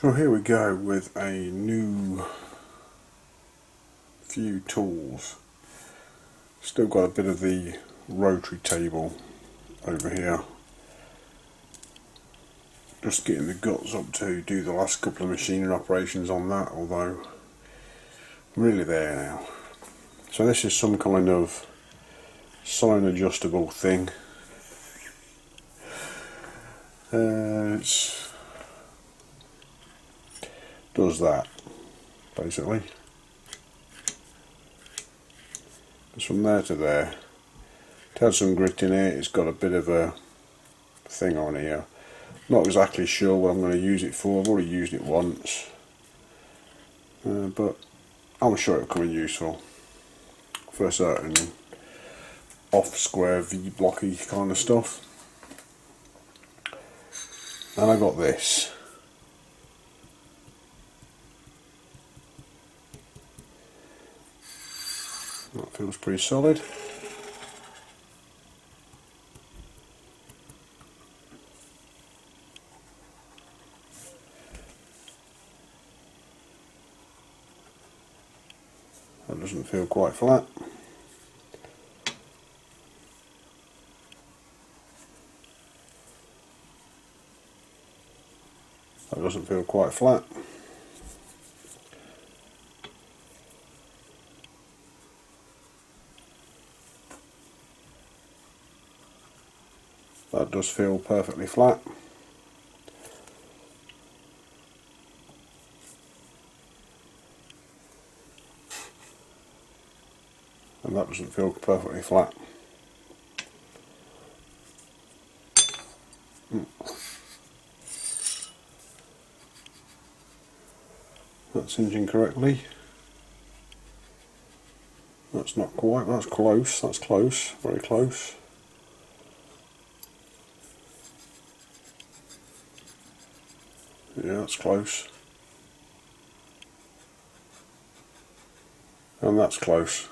So here we go with a new few tools. Still got a bit of the rotary table over here. Just getting the guts up to do the last couple of machinery operations on that, although I'm really there now. So this is some kind of sign adjustable thing. It does that basically. It's from there to there. It has some grit in it. It's got a bit of a thing on here. Not exactly sure what I'm going to use it for. I've already used it once, but I'm sure it'll come in useful for certain off square V blocky kind of stuff. And I got this. That feels pretty solid. That doesn't feel quite flat. That doesn't feel quite flat. That does feel perfectly flat. And that doesn't feel perfectly flat. That's hinging correctly. That's not quite, that's close, that's close, very close. Yeah, that's close. And that's close.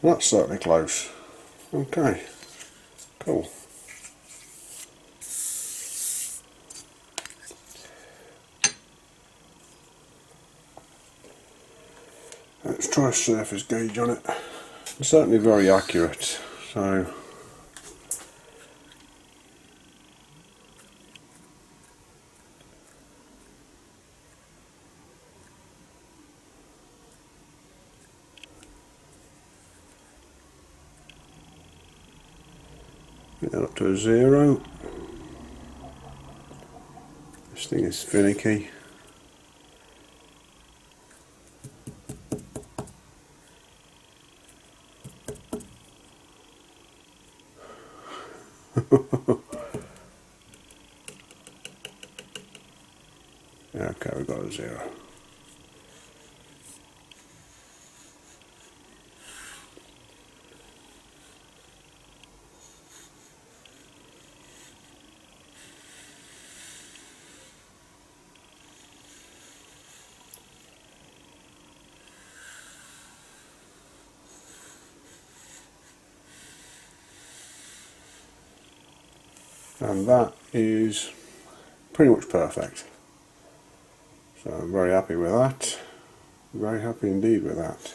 That's certainly close. Okay, cool. Let's try a surface gauge on it. It's certainly very accurate, so get that up to a 0. This thing is finicky. Yeah, okay, we've got a 0. And that is pretty much perfect. So I'm very happy with that. Very happy indeed with that.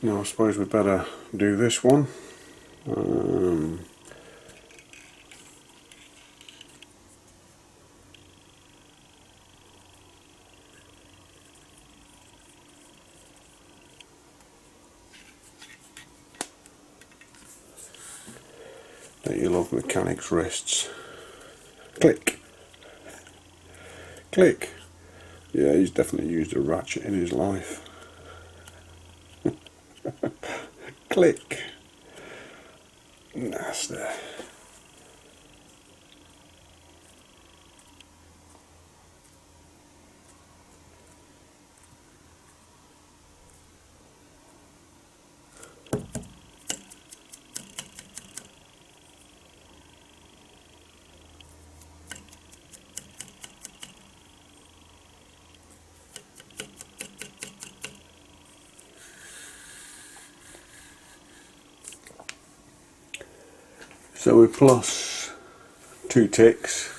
Now I suppose we'd better do this one. Don't you love mechanics' wrists? Click. Click. Yeah, he's definitely used a ratchet in his life. Click. Nasty. So we're plus 2 ticks,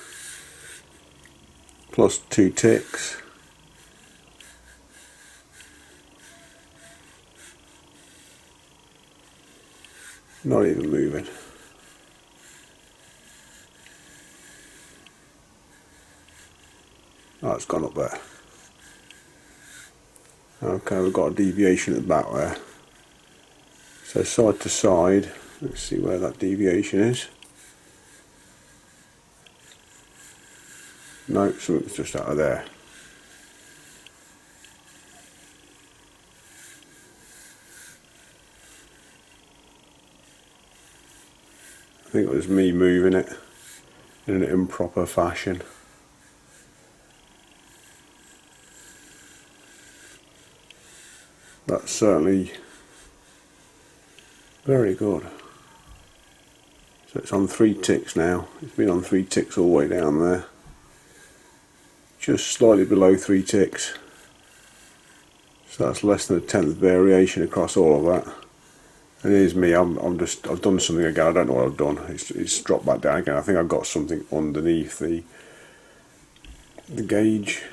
plus 2 ticks, not even moving. Oh, it's gone up there. Okay, we've got a deviation at the back there. So side to side, let's see where that deviation is. No, something's just out of there. I think it was me moving it in an improper fashion. That's certainly very good. So it's on 3 ticks now. It's been on 3 ticks all the way down there. Just slightly below 3 ticks. So that's less than a 10th variation across all of that. And it is me. I've done something again. I don't know what I've done. It's dropped back down again. I think I've got something underneath the gauge.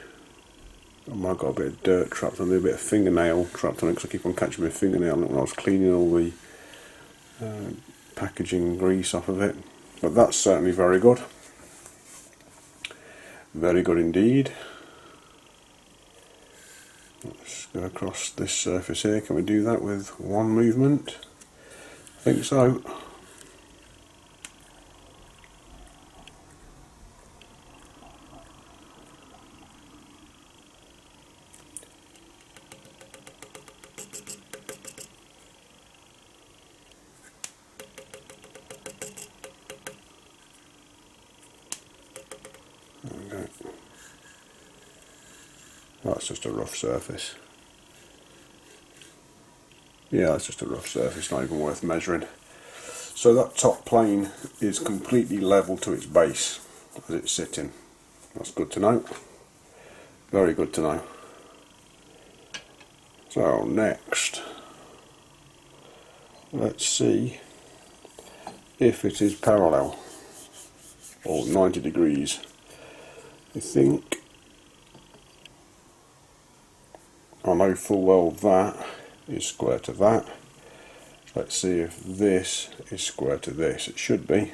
I might have got a bit of dirt trapped on there, a bit of fingernail trapped on it, because I keep on catching my fingernail when I was cleaning all the packaging grease off of it. But that's certainly very good. Very good indeed. Let's go across this surface here. Can we do that with one movement? I think so. Okay. That's just a rough surface. Yeah, that's just a rough surface, not even worth measuring. So that top plane is completely level to its base as it's sitting. That's good to know. Very good to know. So next, let's see if it is parallel or 90 degrees. I think I know full well that is square to that. So let's see if this is square to this. It should be.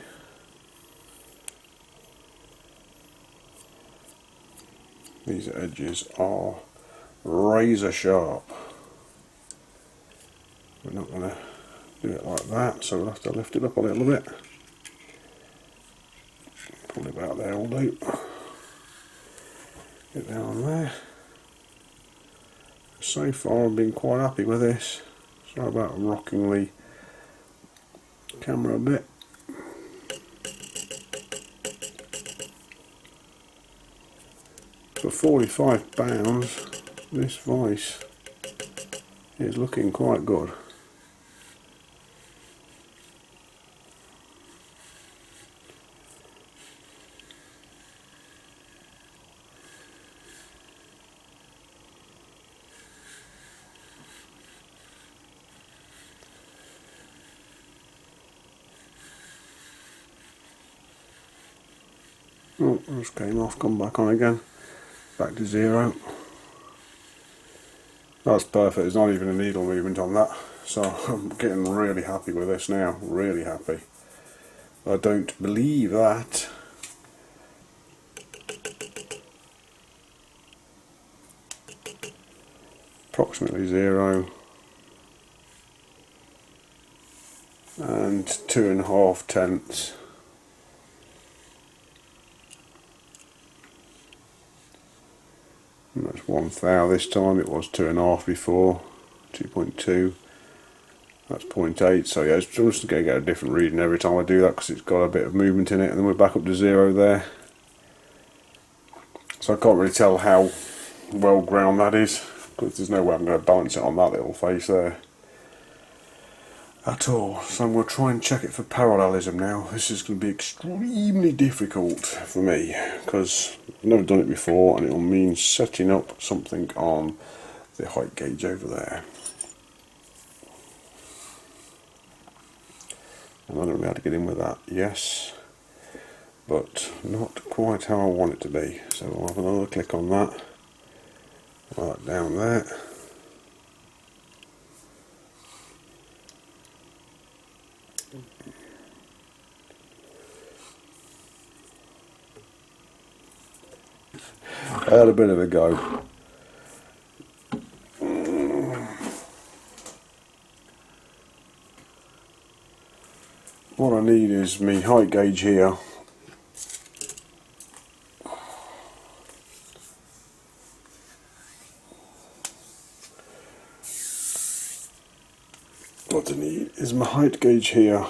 These edges are razor sharp. We're not going to do it like that, so we'll have to lift it up a little bit. Probably about there will do. Get down there. So far I've been quite happy with this. Sorry about rocking the camera a bit. For £45, this Vise is looking quite good. Oh, just came off, come back on again. Back to 0. That's perfect. There's not even a needle movement on that. So I'm getting really happy with this now. Really happy. I don't believe that. Approximately 0. And 2.5 tenths. And that's 1 thou this time. It was 2.5 before. 2.2. That's 0.8. So yeah, I'm just going to get a different reading every time I do that, because it's got a bit of movement in it. And then we're back up to 0 there. So I can't really tell how well ground that is, because there's no way I'm going to balance it on that little face there at all. So I'm going to try and check it for parallelism now. This is going to be extremely difficult for me, because I've never done it before, and it will mean setting up something on the height gauge over there. I'm not going to be able to get in with that, yes, but not quite how I want it to be. So we'll have another click on that, right down there. I had a bit of a go. What I need is my height gauge here. What I need is my height gauge here.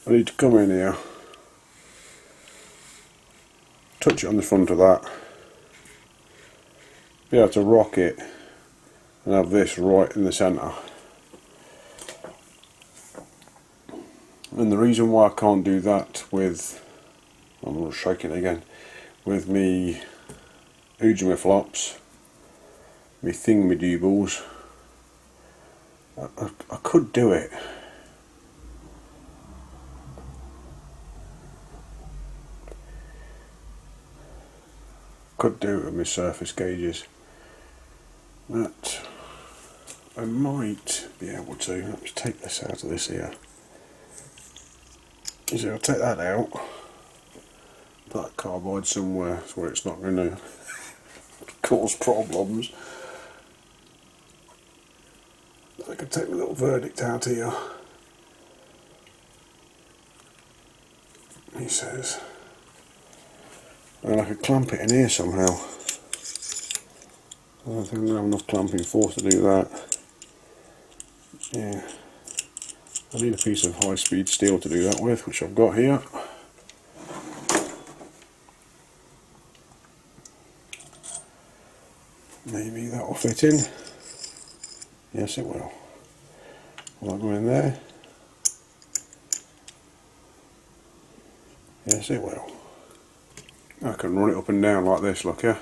I need to come in here, touch it on the front of that, be able to rock it and have this right in the centre. And the reason why I can't do that with, I'm going to shake it again, with me Ujima flops, me thingamajigbles, I could do it. Could do it with my surface gauges, but I might be able to. Let's take this out of this here. So I'll take that out, put that cardboard somewhere where it's not going to cause problems. I can take my little verdict out here. He says, and I could clamp it in here somehow. I don't think I'm going to have enough clamping force to do that. Yeah, I need a piece of high speed steel to do that with, which I've got here. Maybe that will fit in. Yes, it will. Will I go in there? Yes, it will. I can run it up and down like this, look here.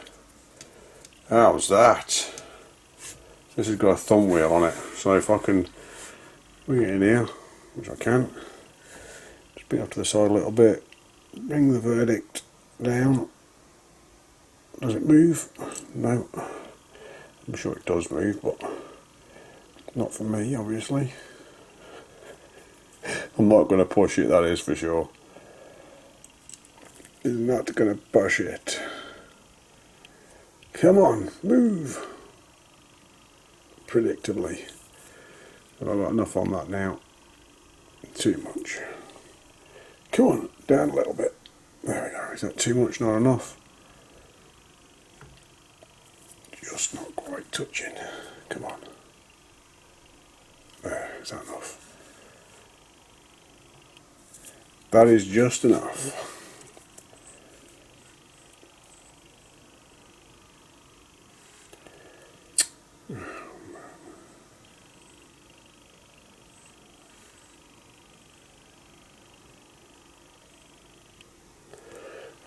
How's that? This has got a thumb wheel on it, so if I can bring it in here, which I can, just bring it up to the side a little bit, bring the verdict down. Does it move? No. I'm sure it does move, but not for me, obviously. I'm not going to push it, that is for sure. I'm not going to push it. Come on, move. Predictably. But I've got enough on that now. Too much. Come on, down a little bit. There we go. Is that too much? Not enough? Just not quite touching. Come on. There, is that enough? That is just enough.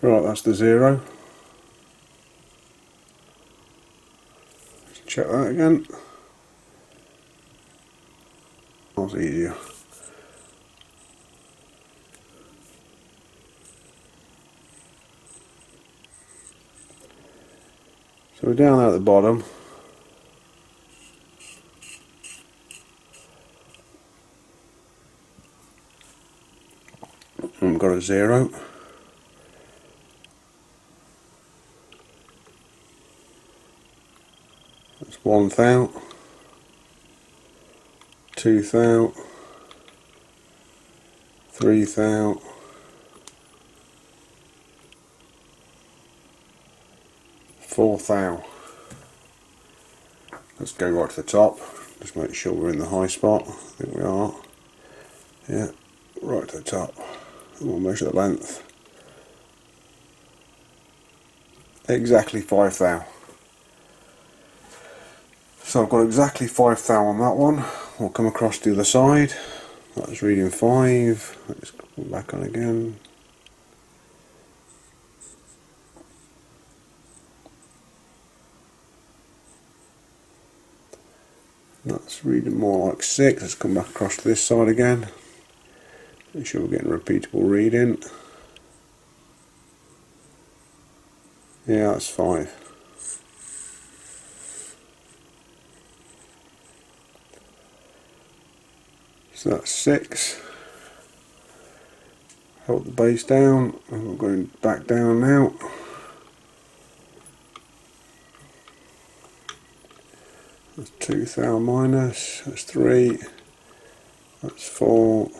Right, that's the 0. Let's check that again. That's easier. So we're down there at the bottom. And we've got a 0. That's 1 thou, 2 thou, 3 thou, 4 thou. Let's go right to the top, just make sure we're in the high spot. I think we are. Yeah, right to the top. And we'll measure the length. Exactly 5 thou. So I've got exactly 5 thou on that one. We'll come across to the other side. That's reading 5. Let's go back on again. That's reading more like 6. Let's come back across to this side again. Make sure we're getting a repeatable reading. Yeah, that's 5. So that's 6. Hold the base down, and we're going back down now. That's 2 thou minus, that's 3, that's 4,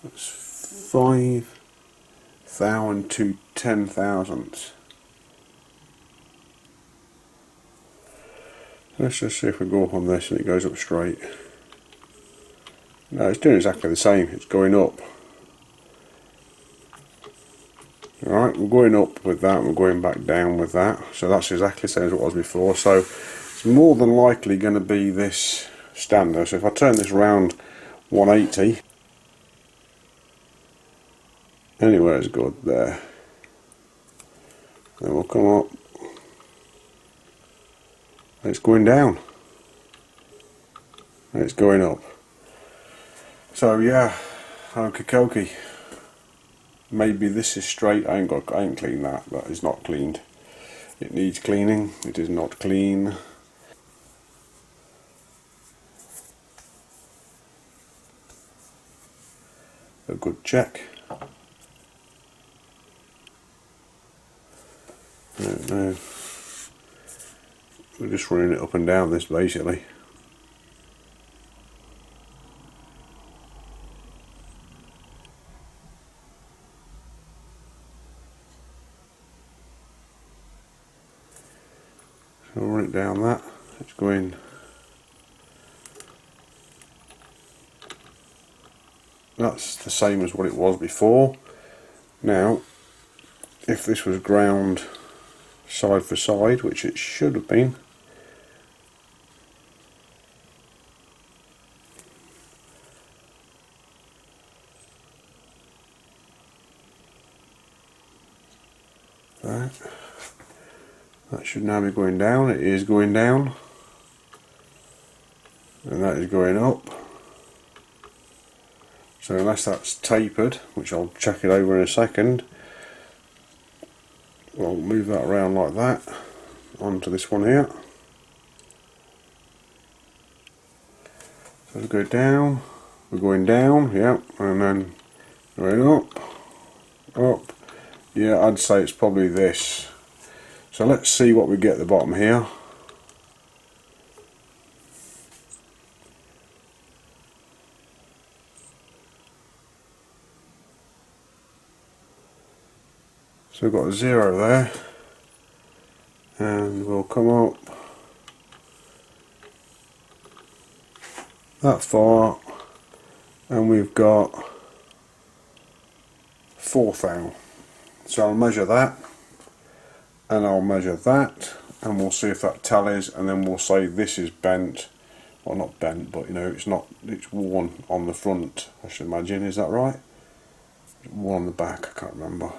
that's 5 thou and 2 10,000ths. Let's just see if we go up on this and it goes up straight. No, it's doing exactly the same, it's going up. Alright, we're going up with that, we're going back down with that. So that's exactly the same as what it was before. So it's more than likely going to be this standard. So if I turn this around 180, anywhere is good there. Then we'll come up. It's going down. And it's going up. So yeah, okie dokie. Maybe this is straight. I ain't cleaned that. That is not cleaned. It needs cleaning. It is not clean. A good check. No. We're just running it up and down this basically. So we'll run it down that. It's going. That's the same as what it was before. Now, if this was ground side for side, which it should have been, that should now be going down. It is going down, and that is going up. So unless that's tapered, which I'll check it over in a second, we'll move that around like that onto this one here. So we go down, we're going down, yeah, and then going up. Yeah, I'd say it's probably this. So let's see what we get at the bottom here. So we've got a 0 there, and we'll come up that far, and we've got 4 thou. So I'll measure that, and I'll measure that, and we'll see if that tallies, and then we'll say this is bent, well not bent, but you know it's worn on the front, I should imagine. Is that right? Worn on the back, I can't remember.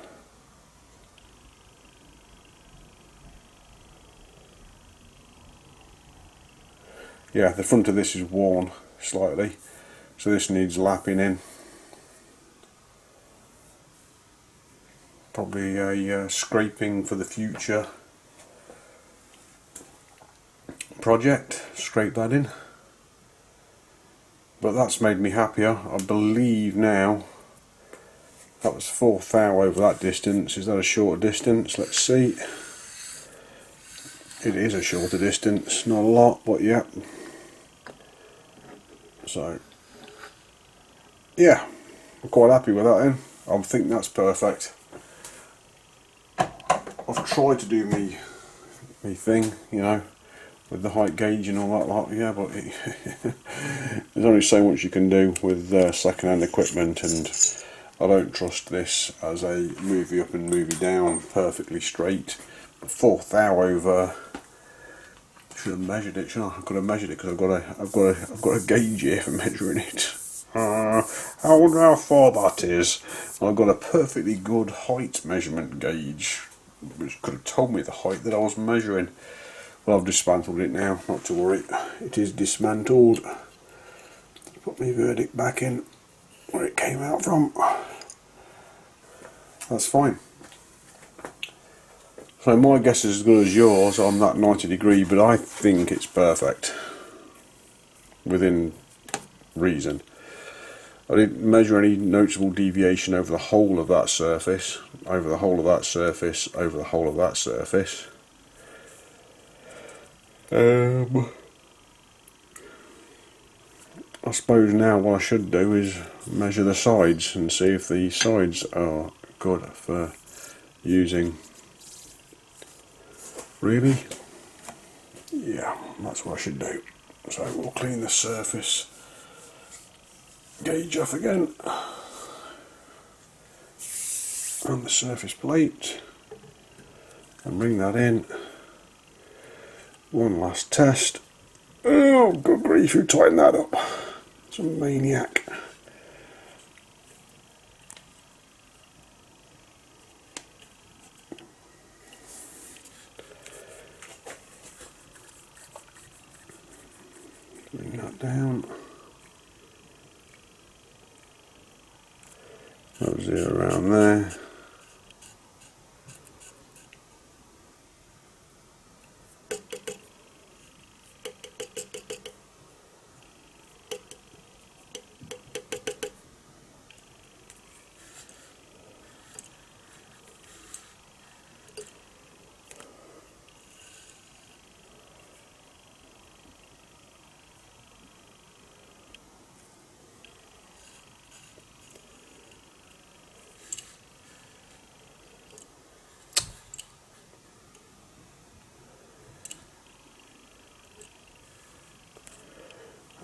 Yeah, the front of this is worn slightly, so this needs lapping in. Probably a scraping for the future project, scrape that in. But that's made me happier. I believe now that was 4 thou over that distance. Is that a shorter distance? Let's see. It is a shorter distance, not a lot, but yeah. So yeah, I'm quite happy with that then. I think that's perfect. I've tried to do me thing, you know, with the height gauge and all that lot, yeah, but there's only so much you can do with second-hand equipment, and I don't trust this as a movie up and movie down perfectly straight. But 4 thou over, should have measured it, shouldn't I? I could have measured it because I've got a gauge here for measuring it. I wonder how far that is. I've got a perfectly good height measurement gauge. which could have told me the height that I was measuring. Well, I've dismantled it now, not to worry. It is dismantled. Put my verdict back in where it came out from. That's fine. So my guess is as good as yours on that 90 degree, but I think it's perfect within reason. I didn't measure any noticeable deviation over the whole of that surface, over the whole of that surface, over the whole of that surface. I suppose now what I should do is measure the sides and see if the sides are good for using. Really? Yeah, that's what I should do. So we'll clean the surface gauge off again and the surface plate and bring that in. One last test. Oh, good grief, who tightened that up? Some maniac. Bring that down. That was it around there.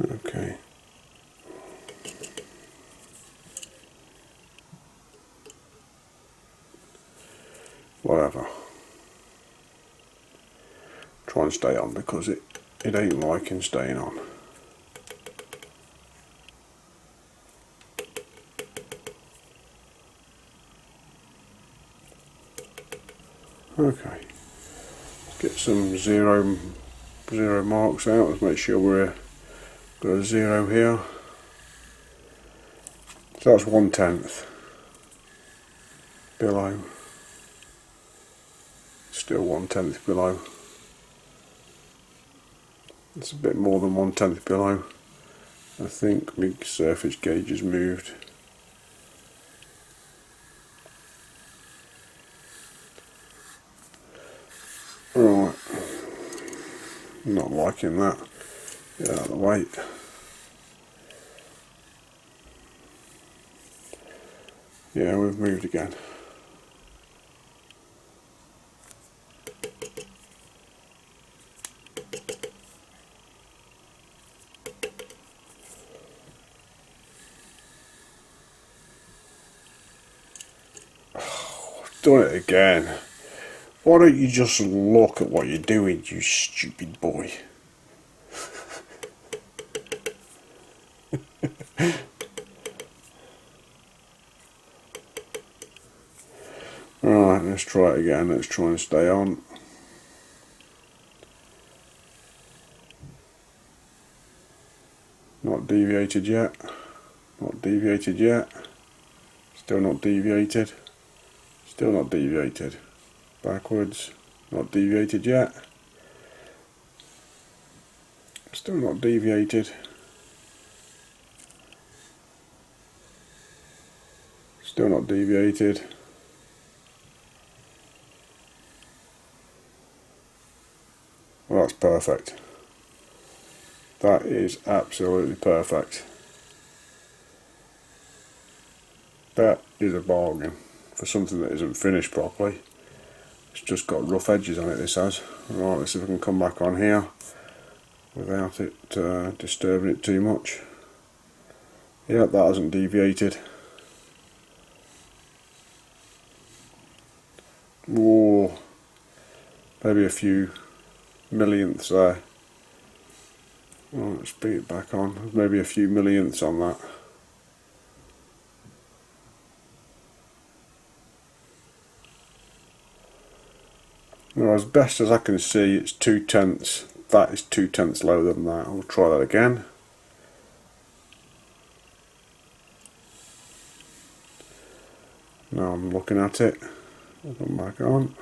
Okay. Whatever. Try and stay on because it ain't liking staying on. Okay. Let's get some zero marks out. Let's make sure we're got a 0 here. So that's 1/10 below. Still 1/10 below. It's a bit more than 1/10 below. I think my surface gauge has moved. Right. Not liking that. Get out of the way. Yeah, we've moved again. Oh, I've done it again. Why don't you just look at what you're doing, you stupid boy? Right, let's try it again. Let's try and stay on. Not deviated yet. Not deviated yet. Still not deviated. Still not deviated. Backwards. Not deviated yet. Still not deviated. Still not deviated. Well, that's perfect. That is absolutely perfect. That is a bargain for something that isn't finished properly. It's just got rough edges on it, this has. Right, let's see if I can come back on here without it disturbing it too much. Yeah, that hasn't deviated. Whoa, maybe a few millionths there. Oh, let's bring it back on. Maybe a few millionths on that. Now, as best as I can see, it's 2/10. That is 2/10 lower than that. I'll try that again. Now I'm looking at it. I'll come back on.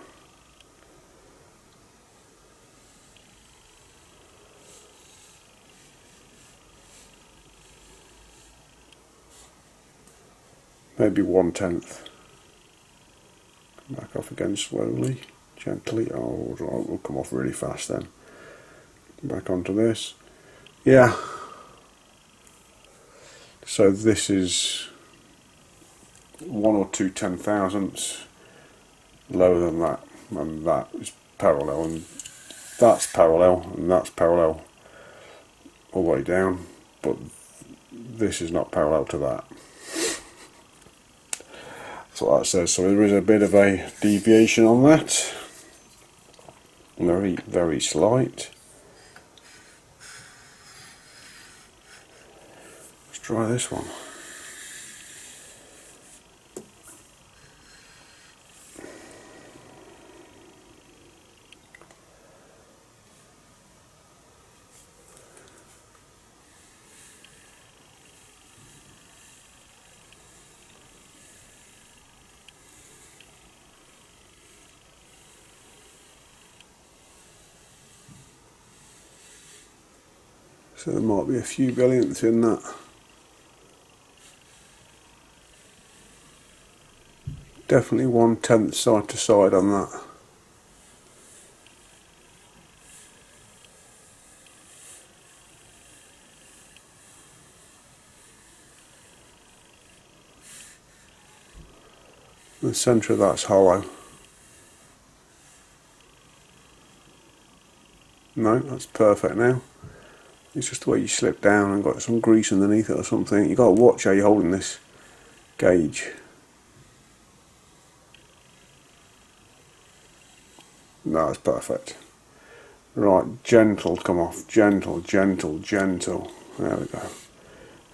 Maybe 1/10. Come back off again slowly, gently. Oh, it'll come off really fast then. Back onto this. Yeah. So this is 1 or 2 10,000ths lower than that, and that is parallel, and that's parallel, and that's parallel all the way down, but this is not parallel to that. That's what that says. So there is a bit of a deviation on that, very, very slight. Let's try this one. So there might be a few billionths in that. Definitely 1/10 side to side on that. The centre of that's hollow. No, that's perfect now. It's just the way you slip down and got some grease underneath it or something. You've got to watch how you're holding this gauge. No, it's perfect. Right, gentle come off. Gentle, gentle, gentle. There we go.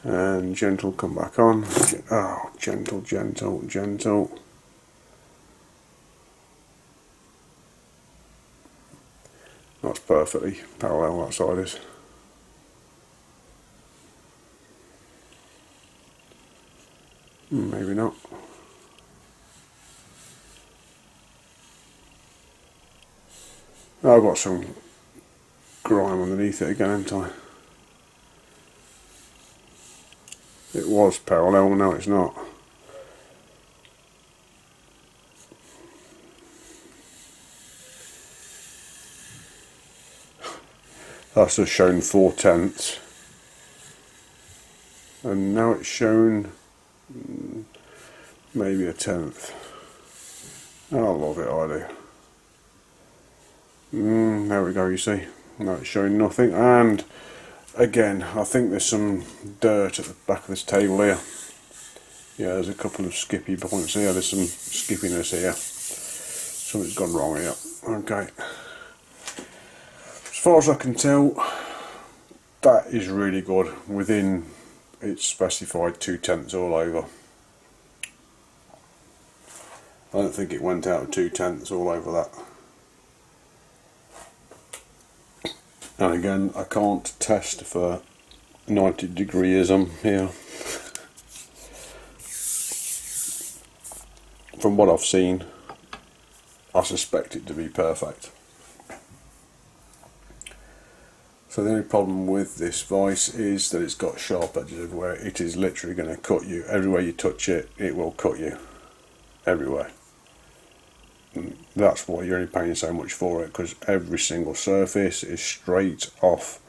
And gentle come back on. Oh, gentle, gentle, gentle. That's perfectly parallel, that side is. Maybe not. I've got some grime underneath it again, haven't I? It was parallel, now it's not. That's just shown 4/10, and now it's shown maybe 1/10. I love it, I do. There we go, you see. Now it's showing nothing, and again, I think there's some dirt at the back of this table here. Yeah, there's a couple of skippy points here, there's some skippiness here. Something's gone wrong here. Okay. As far as I can tell, that is really good, within its specified 2/10 all over. I don't think it went out of 2/10 all over that. And again, I can't test for 90 degreeism here. From what I've seen, I suspect it to be perfect. So the only problem with this vise is that it's got sharp edges everywhere. It is literally going to cut you. Everywhere you touch it, it will cut you. Everywhere. And that's why you're only paying so much for it, because every single surface is straight off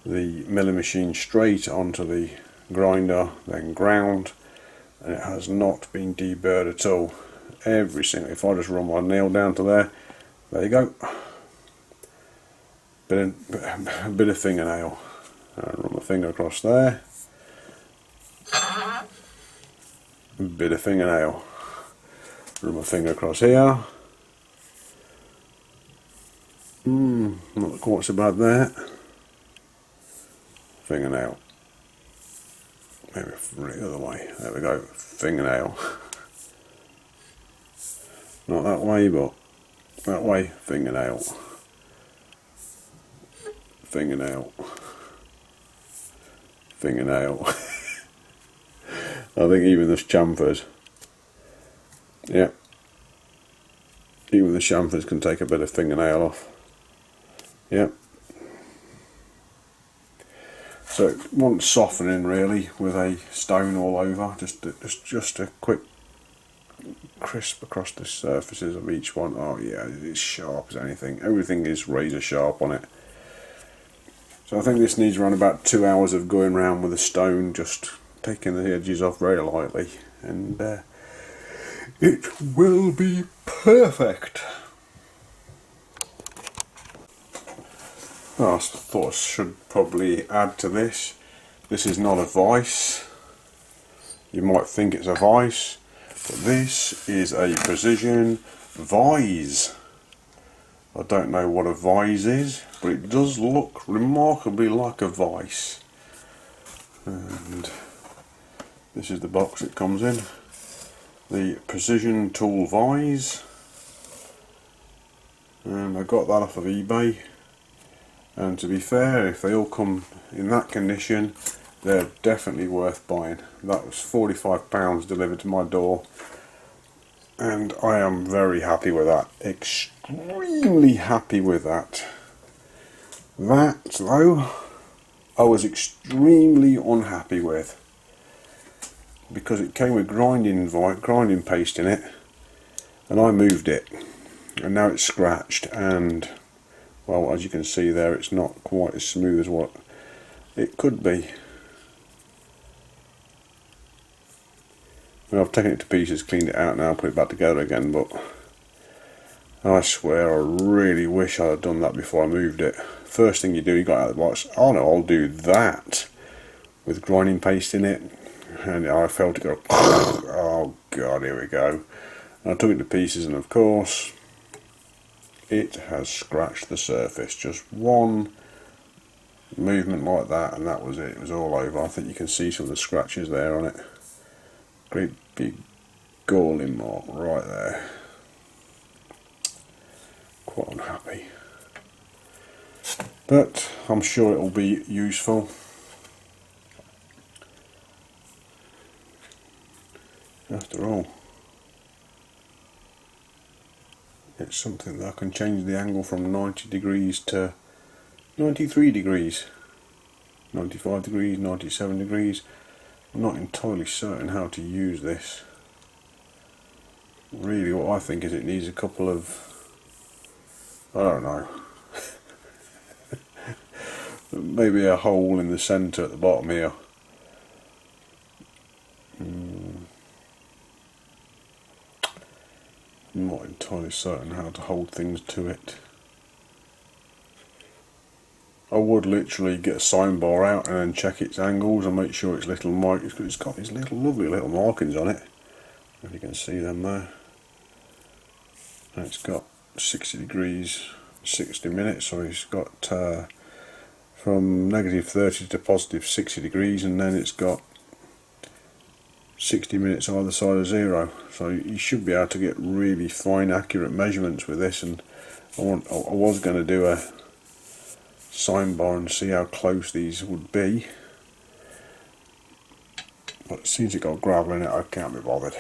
the milling machine, straight onto the grinder, then ground, and it has not been deburred at all. Every single, if I just run my nail down to there you go. A bit of fingernail. Run my finger across there. A bit of fingernail. Run my finger across here. Not quite so bad there. Fingernail. Maybe the other way. There we go. Fingernail. Not that way, but that way, fingernail, fingernail, fingernail. I think even the chamfers, yeah, even the chamfers can take a bit of fingernail off. Yeah. So it wants softening really with a stone all over, just a quick crisp across the surfaces of each one. Oh yeah, it's sharp as anything. Everything is razor sharp on it. So I think this needs around about 2 hours of going around with a stone, just taking the edges off very lightly, and it will be perfect. Oh, I thought I should probably add to this. This is not a vise. You might think it's a vise, but this is a precision vise. I don't know what a vise is, but it does look remarkably like a vise. And this is the box it comes in. The Precision Tool Vise. And I got that off of eBay. And to be fair, if they all come in that condition, they're definitely worth buying. That was £45 delivered to my door, and I am very happy with that. Extremely happy with that. That, though, I was extremely unhappy with, because it came with grinding paste in it, and I moved it, and now it's scratched, and well, as you can see there, it's not quite as smooth as what it could be. I've taken it to pieces, cleaned it out now, put it back together again, but I swear I really wish I had done that before I moved it. First thing you do, you got out of the box, oh no, I'll do that with grinding paste in it, and I felt it go, oh god, here we go. And I took it to pieces, and of course it has scratched the surface. Just one movement like that, and that was it. It was all over. I think you can see some of the scratches there on it. Great big galling mark right there. Quite unhappy, but I'm sure it will be useful. After all, it's something that I can change the angle from 90 degrees to 93 degrees, 95 degrees, 97 degrees. I'm not entirely certain how to use this. Really, what I think is it needs a couple of, I don't know, maybe a hole in the centre at the bottom here. I'm not entirely certain how to hold things to it. I would literally get a sign bar out and then check its angles and make sure its little mark, it's got these little lovely little markings on it, if you can see them there. And it's got 60 degrees, 60 minutes, so it's got from negative 30 to positive 60 degrees, and then it's got 60 minutes either side of 0, so you should be able to get really fine accurate measurements with this. And I was going to do a sign bar and see how close these would be, but since it got gravel in it, I can't be bothered.